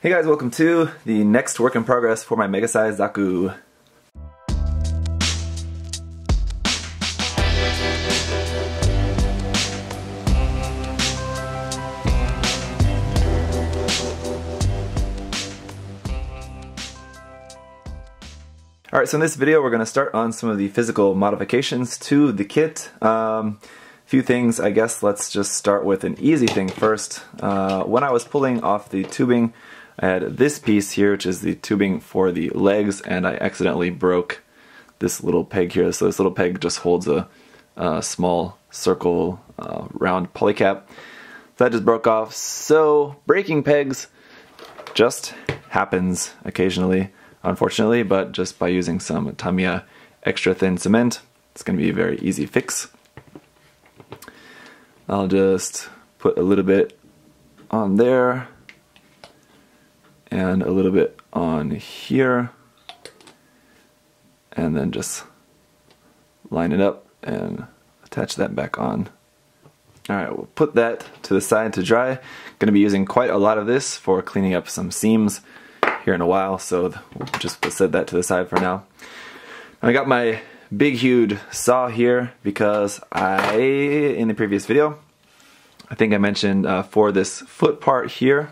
Hey guys, welcome to the next work in progress for my Mega-Size Zaku. Alright, so in this video we're going to start on some of the physical modifications to the kit. Few things, I guess. Let's just start with an easy thing first. When I was pulling off the tubing, I had this piece here, which is the tubing for the legs, and I accidentally broke this little peg here. So this little peg just holds a small circle round polycap. So that just broke off. So breaking pegs just happens occasionally, unfortunately, but just by using some Tamiya extra thin cement, it's going to be a very easy fix. I'll just put a little bit on there and a little bit on here, and then just line it up and attach that back on. Alright, we'll put that to the side to dry. Going to be using quite a lot of this for cleaning up some seams here in a while, so we'll just set that to the side for now. I got my big huge saw here because in the previous video, I think I mentioned for this foot part here,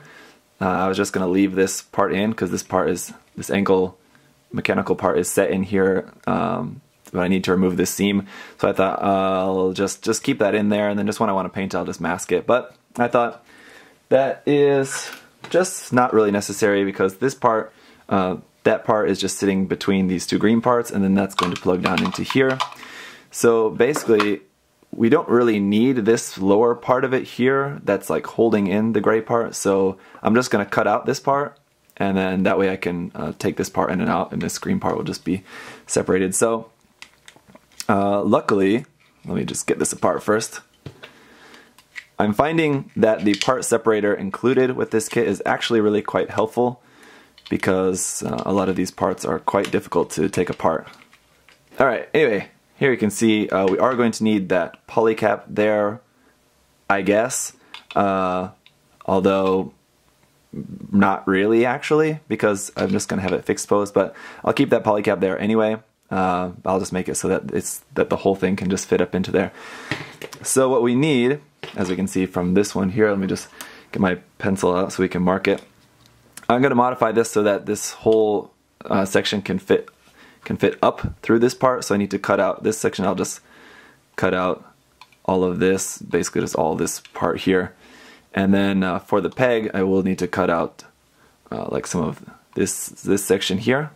I was just going to leave this part in because this ankle mechanical part is set in here, but I need to remove this seam. So I thought I'll just keep that in there, and then just when I want to paint I'll just mask it. But I thought that is just not really necessary because this part, that part is just sitting between these two green parts, and then that's going to plug down into here. So basically we don't really need this lower part of it here that's like holding in the gray part, so I'm just going to cut out this part, and then that way I can take this part in and out, and this green part will just be separated. So luckily, let me just get this apart first. I'm finding that the part separator included with this kit is actually really quite helpful because a lot of these parts are quite difficult to take apart. Alright, anyway, here you can see we are going to need that polycap there, I guess, although not really actually, because I'm just going to have it fixed pose, but I'll keep that polycap there anyway. I'll just make it so that the whole thing can just fit up into there. So what we need, as we can see from this one here, let me just get my pencil out so we can mark it. I'm going to modify this so that this whole section can fit up through this part, so I need to cut out this section. I'll just cut out all of this, basically just all this part here. And then for the peg, I will need to cut out like some of this section here.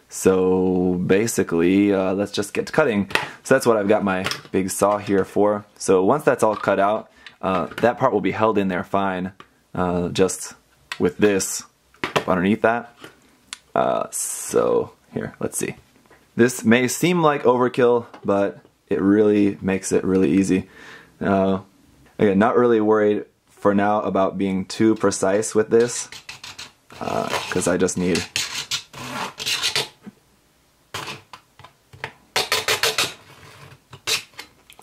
So basically, let's just get to cutting. So that's what I've got my big saw here for. So once that's all cut out, that part will be held in there fine, just with this underneath that. So here, let's see. This may seem like overkill, but it really makes it really easy. Again, not really worried for now about being too precise with this, because I just need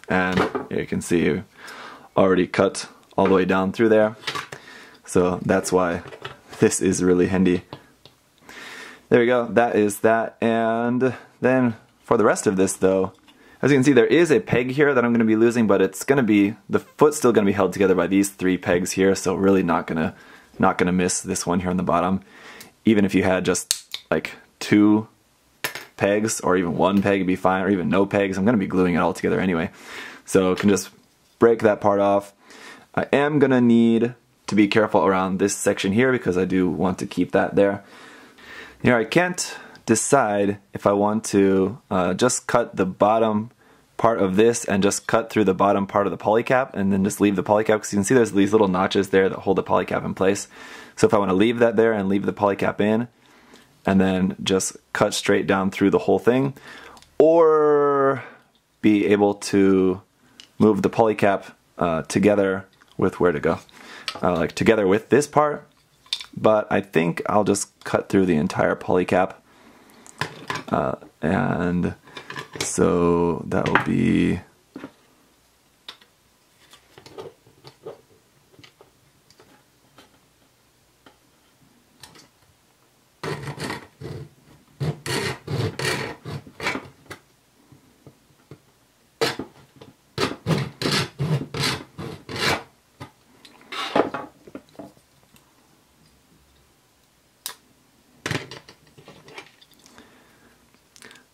and here you can see you already cut all the way down through there, so that's why this is really handy. There we go, that is that. And then for the rest of this though, as you can see, there is a peg here that I'm going to be losing, but it's going to be, the foot's still going to be held together by these three pegs here, so really not gonna miss this one here on the bottom. Even if you had just like two pegs or even one peg would be fine, or even no pegs, I'm going to be gluing it all together anyway. So I can just break that part off. I am going to need to be careful around this section here because I do want to keep that there. Here I can't decide if I want to just cut the bottom part of this and just cut through the bottom part of the polycap and then just leave the polycap, because you can see there's these little notches there that hold the polycap in place. So if I want to leave that there and leave the polycap in and then just cut straight down through the whole thing, or be able to move the polycap together with where to go, like together with this part. But I think I'll just cut through the entire polycap, and so that will be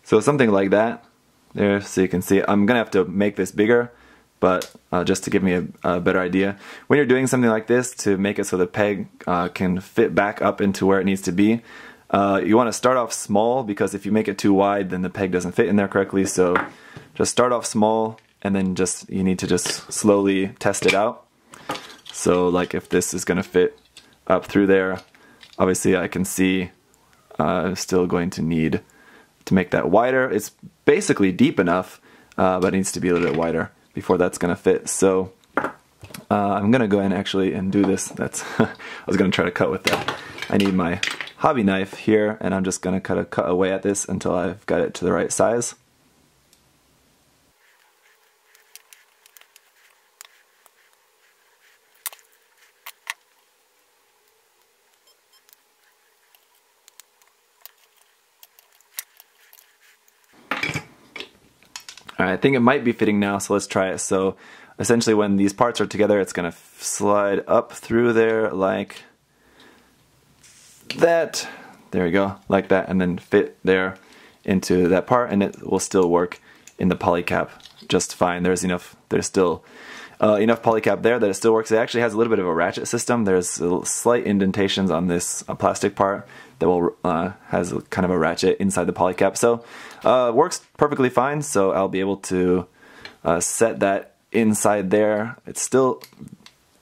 So something like that there, so you can see. I'm gonna have to make this bigger, but just to give me a better idea. When you're doing something like this, to make it so the peg can fit back up into where it needs to be, you want to start off small, because if you make it too wide, then the peg doesn't fit in there correctly. So just start off small, and then you need to just slowly test it out. So like if this is gonna fit up through there, obviously I can see I'm still going to need to make that wider. It's basically deep enough, but it needs to be a little bit wider before that's gonna fit. So I'm gonna go ahead and do this. That's I was gonna try to cut with that. I need my hobby knife here, and I'm just gonna cut away at this until I've got it to the right size. Alright, I think it might be fitting now, so let's try it. So essentially when these parts are together, it's going to slide up through there like that. There we go, like that, and then fit there into that part, and it will still work in the polycap just fine. There's still enough polycap there that it still works. It actually has a little bit of a ratchet system. There's slight indentations on this plastic part that will has kind of a ratchet inside the polycap. So works perfectly fine. So I'll be able to set that inside there. It's still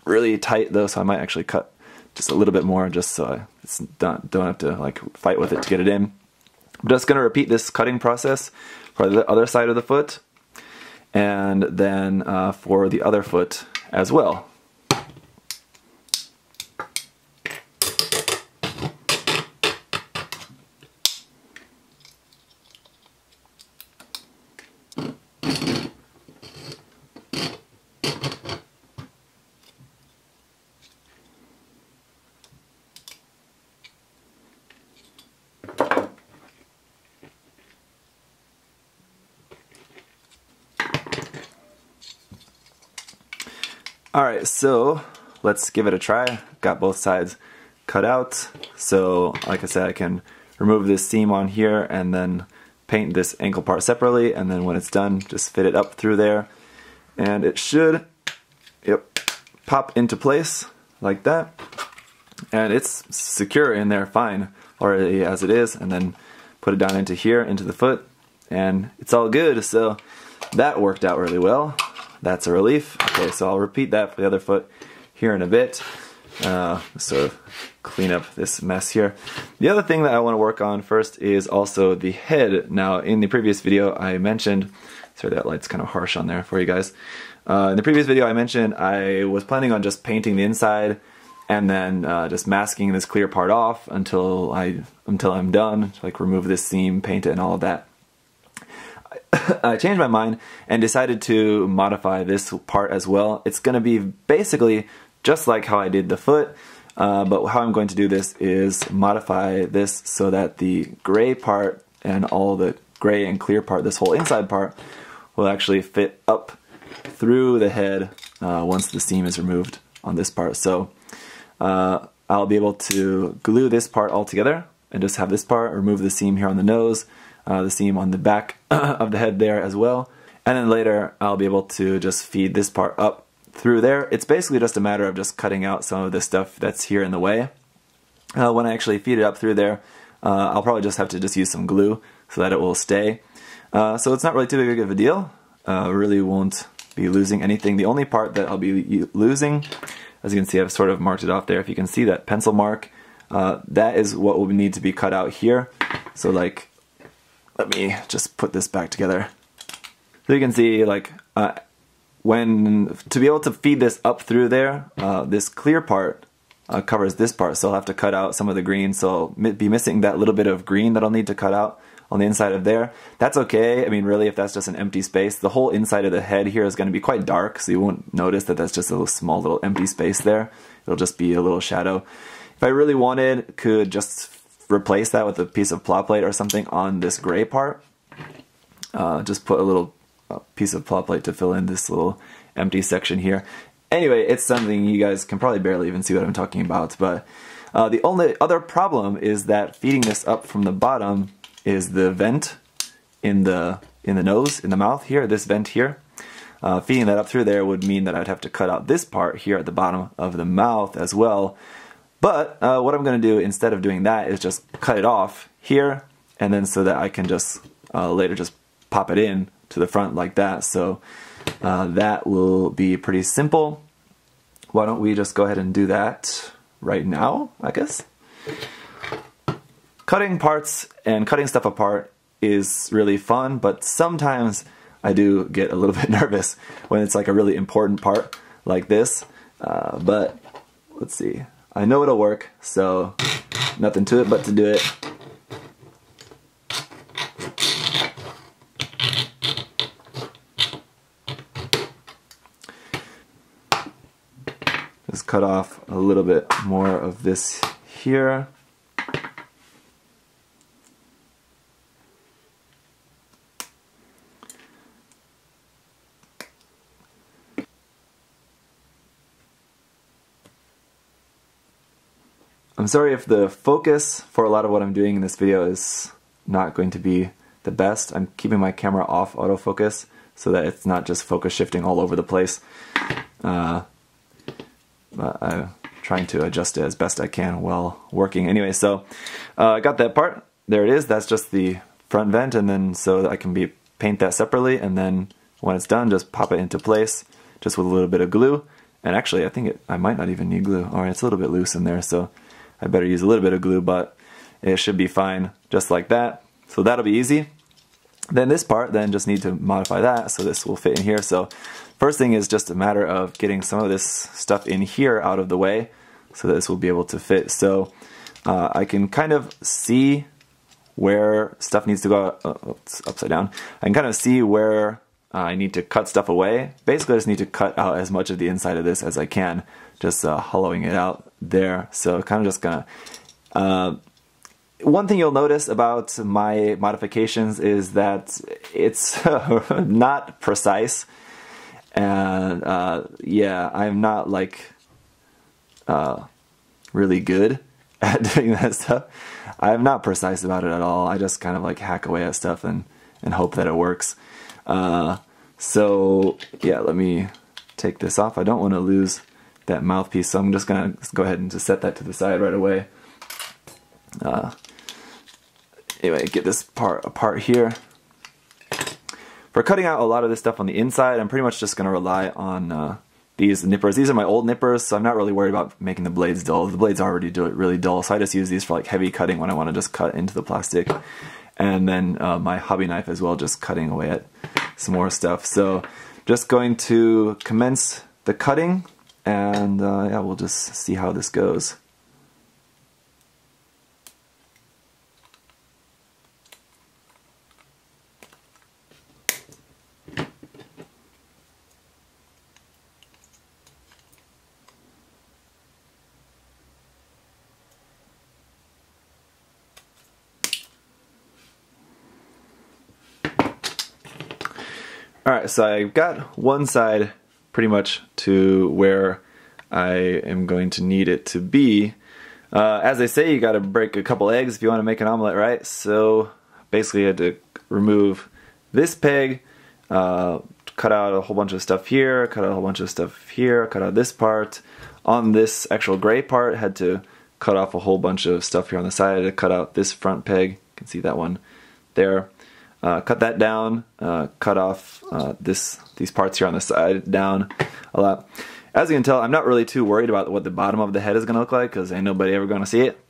really tight though, so I might actually cut just a little bit more, just so it's don't have to like fight with it to get it in. I'm just going to repeat this cutting process for the other side of the foot, and then for the other foot as well. Alright, so let's give it a try. Got both sides cut out. So like I said, I can remove this seam on here and then paint this ankle part separately, and then when it's done, just fit it up through there. And it should pop into place like that. And it's secure in there fine already as it is, and then put it down into here, into the foot, and it's all good. So that worked out really well. That's a relief. Okay, so I'll repeat that for the other foot here in a bit. Sort of clean up this mess here. The other thing that I want to work on first is also the head. Now, in the previous video I mentioned, sorry that light's kind of harsh on there for you guys. In the previous video I mentioned I was planning on just painting the inside and then just masking this clear part off until I'm done, like remove this seam, paint it, and all of that. I changed my mind and decided to modify this part as well. It's going to be basically just like how I did the foot, but how I'm going to do this is modify this so that the gray part and all the gray and clear part, this whole inside part, will actually fit up through the head once the seam is removed on this part. So I'll be able to glue this part all together and just have this part, remove the seam here on the nose, the seam on the back of the head there as well, and then later I'll be able to just feed this part up through there. It's basically just a matter of just cutting out some of the stuff that's here in the way. When I actually feed it up through there, I'll probably just have to just use some glue so that it will stay. So it's not really too big of a deal. Really won't be losing anything. The only part that I'll be losing, as you can see, I've sort of marked it off there. If you can see that pencil mark, that is what will need to be cut out here. So like, let me just put this back together. So you can see, like, to be able to feed this up through there, this clear part covers this part, so I'll have to cut out some of the green, so I'll be missing that little bit of green that I'll need to cut out on the inside of there. That's okay. I mean, really, if that's just an empty space, the whole inside of the head here is going to be quite dark, so you won't notice that that's just a little small little empty space there. It'll just be a little shadow. If I really wanted, could just replace that with a piece of plot plate or something on this gray part. Just put a little piece of plot plate to fill in this little empty section here. Anyway, it's something you guys can probably barely even see what I'm talking about, but the only other problem is that feeding this up from the bottom is the vent in the nose, in the mouth here, this vent here. Feeding that up through there would mean that I'd have to cut out this part here at the bottom of the mouth as well. But what I'm going to do instead of doing that is just cut it off here, and then so that I can just later just pop it in to the front like that. So that will be pretty simple. Why don't we just go ahead and do that right now, I guess. Cutting parts and cutting stuff apart is really fun, but sometimes I do get a little bit nervous when it's like a really important part like this. But let's see. I know it'll work, so nothing to it but to do it. Just cut off a little bit more of this here. I'm sorry if the focus for a lot of what I'm doing in this video is not going to be the best. I'm keeping my camera off autofocus so that it's not just focus shifting all over the place. But I'm trying to adjust it as best I can while working. Anyway, so I got that part. There it is. That's just the front vent, and then so that I can paint that separately, and then when it's done, just pop it into place just with a little bit of glue. And actually, I think I might not even need glue. Alright, it's a little bit loose in there, so I better use a little bit of glue, but it should be fine just like that. So that'll be easy. Then this part, then just need to modify that so this will fit in here. So first thing is just a matter of getting some of this stuff in here out of the way so that this will be able to fit. So I can kind of see where stuff needs to go. It's upside down. I can kind of see where I need to cut stuff away. Basically I just need to cut out as much of the inside of this as I can, just hollowing it out there. So kind of just gonna one thing you'll notice about my modifications is that it's not precise, and yeah, I'm not like really good at doing that stuff. I'm not precise about it at all. I just kind of like hack away at stuff and hope that it works. So yeah, let me take this off. I don't want to lose that mouthpiece, so I'm just gonna go ahead and just set that to the side right away. Anyway, get this part apart here. For cutting out a lot of this stuff on the inside, I'm pretty much just gonna rely on these nippers. These are my old nippers, so I'm not really worried about making the blades dull. The blades already do it really dull, so I just use these for like heavy cutting when I want to just cut into the plastic. And then my hobby knife as well, just cutting away at some more stuff. So just going to commence the cutting, and yeah, we'll just see how this goes. Alright, so I got one side pretty much to where I am going to need it to be. As they say, you gotta break a couple eggs if you want to make an omelet, right? So basically I had to remove this peg, cut out a whole bunch of stuff here, cut out a whole bunch of stuff here, cut out this part. On this actual gray part, I had to cut off a whole bunch of stuff here on the side. I had to cut out this front peg, you can see that one there. Cut that down, cut off these parts here on the side down a lot. As you can tell, I'm not really too worried about what the bottom of the head is going to look like, because ain't nobody ever going to see it.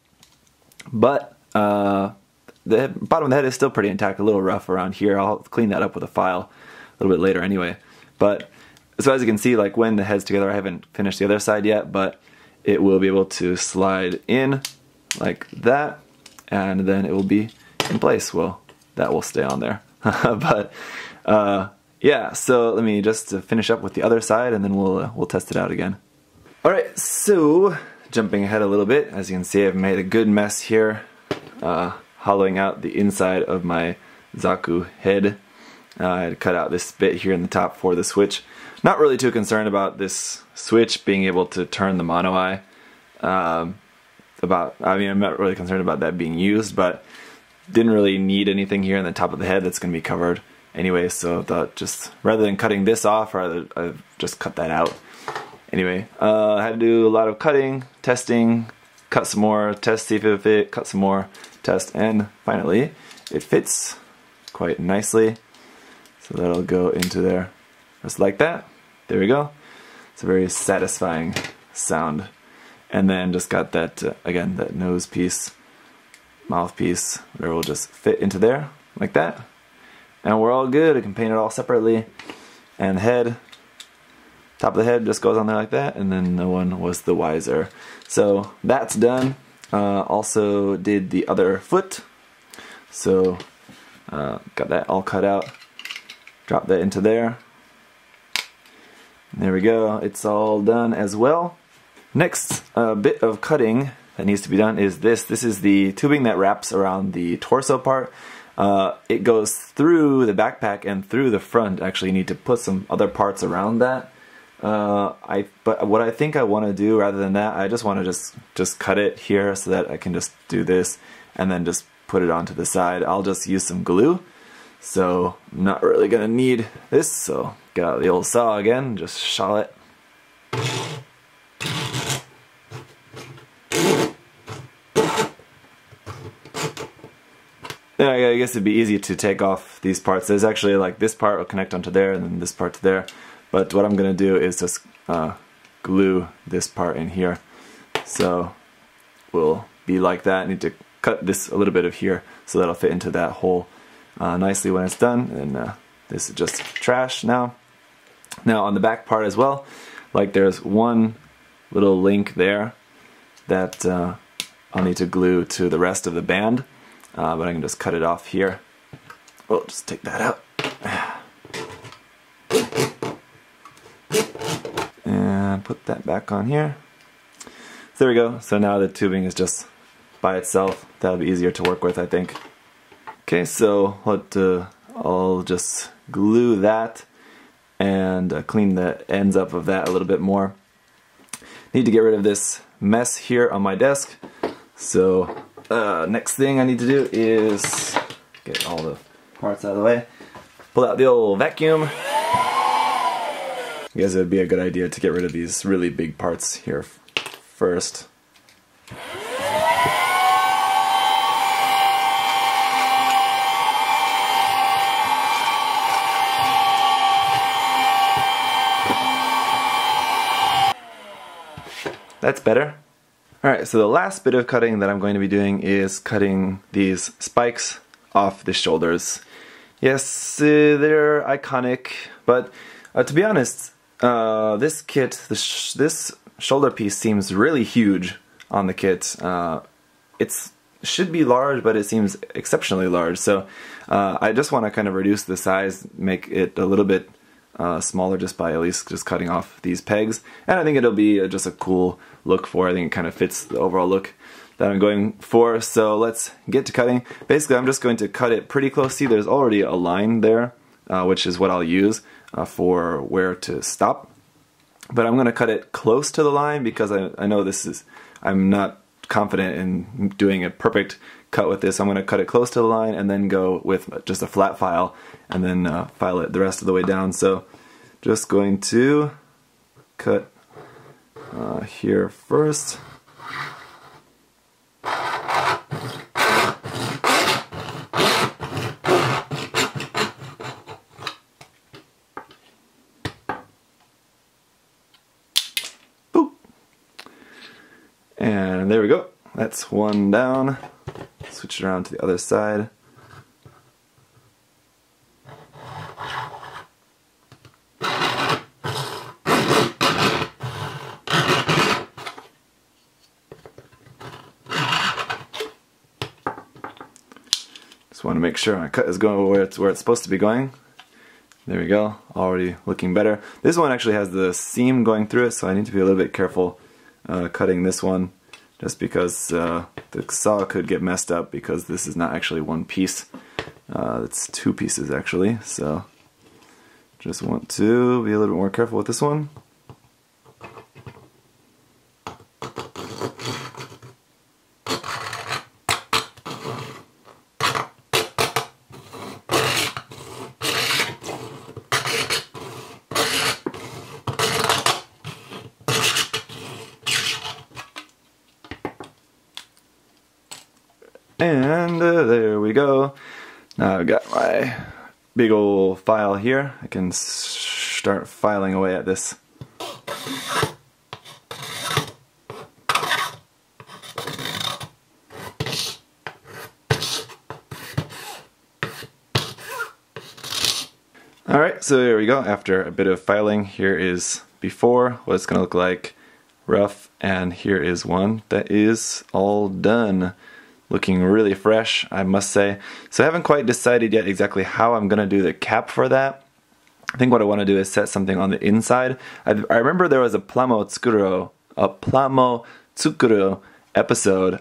But the bottom of the head is still pretty intact, a little rough around here. I'll clean that up with a file a little bit later anyway. But so as you can see, like when the head's together, I haven't finished the other side yet, but it will be able to slide in like that, and then it will be in place. Well, that will stay on there. But yeah, so let me just finish up with the other side, and then we'll test it out again. Alright, so jumping ahead a little bit, as you can see, I've made a good mess here, hollowing out the inside of my Zaku head. I had to cut out this bit here in the top for the switch. Not really too concerned about this switch being able to turn the mono eye. I mean, I'm not really concerned about that being used, but didn't really need anything here in the top of the head that's going to be covered anyway, so I thought just rather than cutting this off, I'd just cut that out. Anyway, I had to do a lot of cutting, testing, cut some more, test, see if it fit, cut some more, test, and finally it fits quite nicely. So that'll go into there just like that. There we go. It's a very satisfying sound. And then just got that, again, that nose piece, mouthpiece, whatever will just fit into there like that. And we're all good. I can paint it all separately. And the head, top of the head just goes on there like that, and then no one was the wiser. So that's done. Also did the other foot. So got that all cut out. Drop that into there. There we go. It's all done as well. Next bit of cutting that needs to be done is this. This is the tubing that wraps around the torso part. It goes through the backpack and through the front. Actually, you need to put some other parts around that. But what I think I want to do rather than that, I just want to just cut it here so that I can just do this and then just put it onto the side. I'll just use some glue. So I'm not really gonna need this. So get out the old saw again, just saw it. Yeah, I guess it'd be easy to take off these parts. There's actually like this part will connect onto there and then this part to there. But what I'm going to do is just glue this part in here. So we'll be like that. I need to cut this a little bit of here so that'll fit into that hole nicely when it's done. And this is just trash now. Now on the back part as well, like there's one little link there that I'll need to glue to the rest of the band. But I can just cut it off here. We'll just take that out. And put that back on here. So there we go. So now the tubing is just by itself. That'll be easier to work with, I think. Okay, so I'll just glue that and clean the ends up of that a little bit more. Need to get rid of this mess here on my desk. So next thing I need to do is get all the parts out of the way. Pull out the old vacuum. I guess it would be a good idea to get rid of these really big parts here first. That's better. Alright, so the last bit of cutting that I'm going to be doing is cutting these spikes off the shoulders. Yes, they're iconic, but to be honest, this kit, this shoulder piece seems really huge on the kit. It should be large, but it seems exceptionally large, so I just want to kind of reduce the size, make it a little bit smaller just by at least just cutting off these pegs, and I think it'll be just a cool look for it. I think it kind of fits the overall look that I'm going for. So let's get to cutting. Basically I'm just going to cut it pretty close. See, there's already a line there, which is what I'll use for where to stop, but I'm going to cut it close to the line because I know I'm not confident in doing a perfect cut with this. I'm going to cut it close to the line and then go with just a flat file and then file it the rest of the way down. So just going to cut here first. Boop. And there we go. That's one down. Switch it around to the other side. Just want to make sure my cut is going where it's supposed to be going. There we go, already looking better. This one actually has the seam going through it, so I need to be a little bit careful cutting this one, just because the saw could get messed up because this is not actually one piece. It's two pieces actually, so just want to be a little bit more careful with this one. And there we go. Now I've got my big old file here. I can start filing away at this. Alright, so there we go. After a bit of filing, here is before, what it's going to look like rough, and here is one that is all done. Looking really fresh, I must say. So I haven't quite decided yet exactly how I'm going to do the cap for that. I think what I want to do is set something on the inside. I remember there was a Plamo Tsukuro episode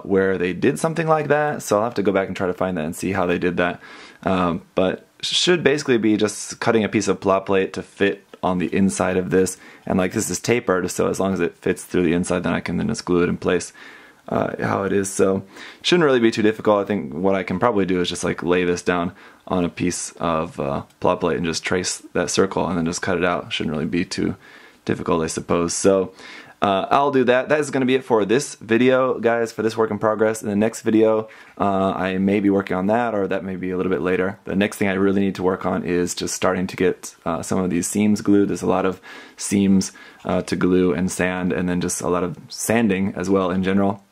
where they did something like that, so I'll have to go back and try to find that and see how they did that. But should basically be just cutting a piece of plot plate to fit on the inside of this, and like this is tapered, so as long as it fits through the inside, then I can then just glue it in place how it is. So shouldn't really be too difficult. I think what I can probably do is just like lay this down on a piece of plot plate and just trace that circle and then just cut it out. Shouldn't really be too difficult, I suppose. So I'll do that. That is going to be it for this video, guys, for this work in progress. In the next video, I may be working on that, or that may be a little bit later. The next thing I really need to work on is just starting to get some of these seams glued. There's a lot of seams to glue and sand, and then just a lot of sanding as well in general.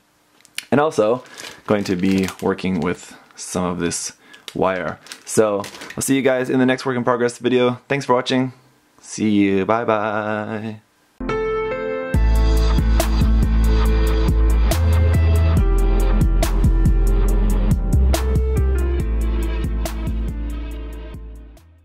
And also going to be working with some of this wire. So I'll see you guys in the next work in progress video. Thanks for watching. See you. Bye bye.